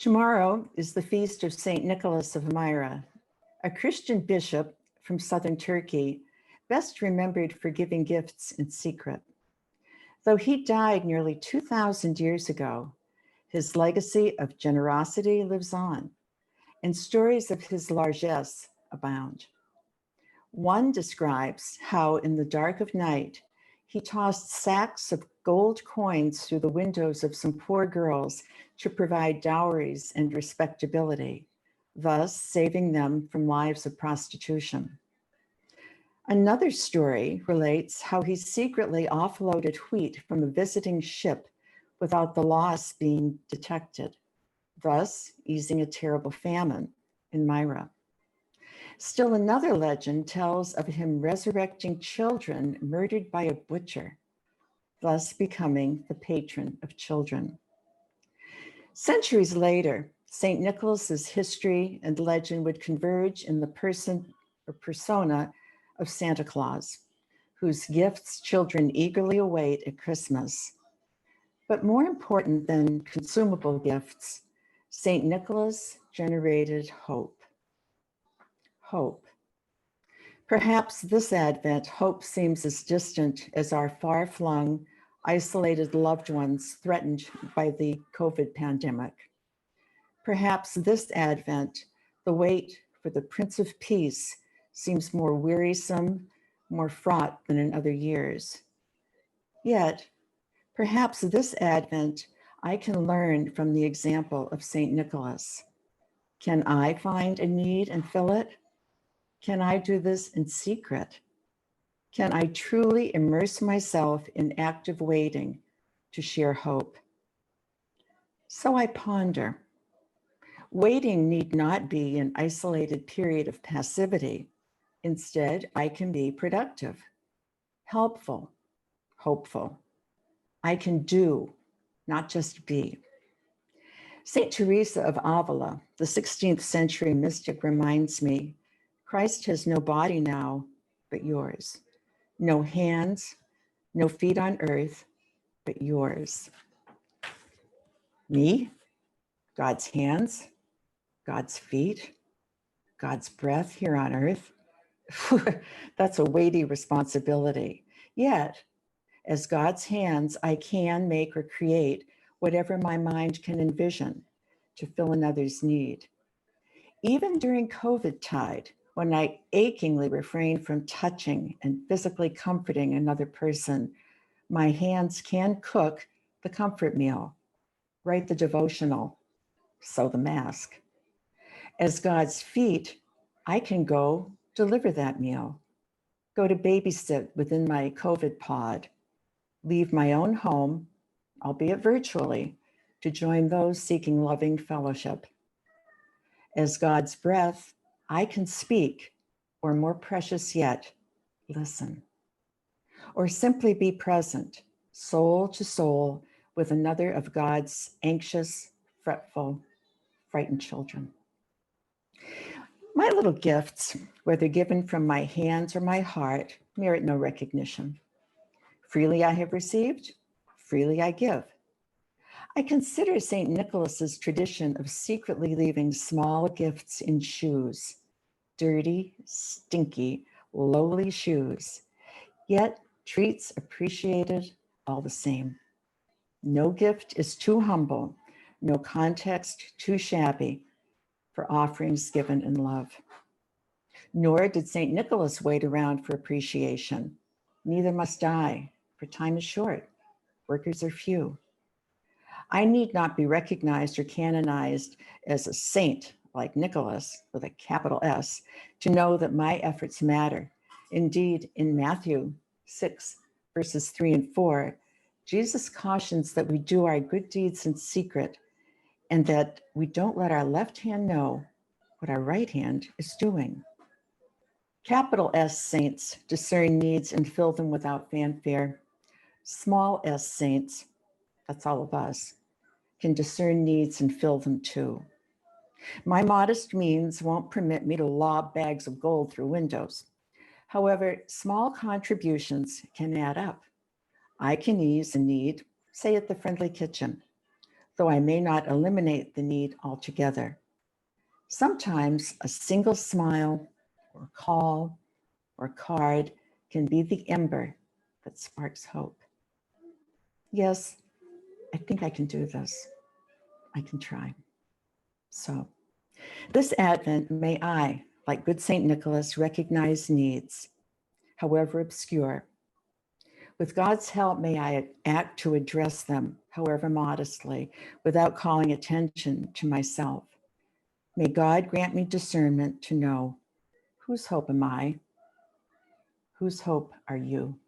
Tomorrow is the feast of St. Nicholas of Myra, a Christian bishop from southern Turkey, best remembered for giving gifts in secret. Though he died nearly 2,000 years ago, his legacy of generosity lives on, and stories of his largesse abound. One describes how, in the dark of night, he tossed sacks of gold coins through the windows of some poor girls to provide dowries and respectability, thus saving them from lives of prostitution. Another story relates how he secretly offloaded wheat from a visiting ship without the loss being detected, thus easing a terrible famine in Myra. Still another legend tells of him resurrecting children murdered by a butcher, thus becoming the patron of children. Centuries later, St. Nicholas's history and legend would converge in the person or persona of Santa Claus, whose gifts children eagerly await at Christmas. But more important than consumable gifts, St. Nicholas generated hope. Hope. Perhaps this Advent, hope seems as distant as our far-flung, isolated loved ones threatened by the COVID pandemic. Perhaps this Advent, the wait for the Prince of Peace seems more wearisome, more fraught than in other years. Yet, perhaps this Advent, I can learn from the example of St. Nicholas. Can I find a need and fill it? Can I do this in secret? Can I truly immerse myself in active waiting to share hope? So I ponder. Waiting need not be an isolated period of passivity. Instead, I can be productive, helpful, hopeful. I can do, not just be. St. Teresa of Avila, the 16th century mystic, reminds me, Christ has no body now but yours, no hands, no feet on earth but yours. Me, God's hands, God's feet, God's breath here on earth. That's a weighty responsibility. Yet, as God's hands, I can make or create whatever my mind can envision to fill another's need. Even during COVID tide, when I achingly refrain from touching and physically comforting another person, my hands can cook the comfort meal, write the devotional, sew the mask. As God's feet, I can go deliver that meal, go to babysit within my COVID pod, leave my own home, albeit virtually, to join those seeking loving fellowship. As God's breath, I can speak, or more precious yet, listen, or simply be present, soul to soul, with another of God's anxious, fretful, frightened children. My little gifts, whether given from my hands or my heart, merit no recognition. Freely I have received, freely I give. I consider St. Nicholas's tradition of secretly leaving small gifts in shoes, dirty, stinky, lowly shoes, yet treats appreciated all the same. No gift is too humble, no context too shabby for offerings given in love. Nor did St. Nicholas wait around for appreciation. Neither must I, for time is short, workers are few. I need not be recognized or canonized as a saint like Nicholas with a capital S to know that my efforts matter. Indeed, in Matthew 6, verses 3 and 4, Jesus cautions that we do our good deeds in secret and that we don't let our left hand know what our right hand is doing. Capital S saints discern needs and fill them without fanfare. Small s saints, that's all of us, can discern needs and fill them too. My modest means won't permit me to lob bags of gold through windows. However, small contributions can add up. I can ease a need, say at the friendly kitchen, though I may not eliminate the need altogether. Sometimes a single smile or call or card can be the ember that sparks hope. Yes, I think I can do this. I can try. So this Advent, may I, like good St. Nicholas, recognize needs, however obscure. With God's help, may I act to address them, however modestly, without calling attention to myself. May God grant me discernment to know, whose hope am I? Whose hope are you?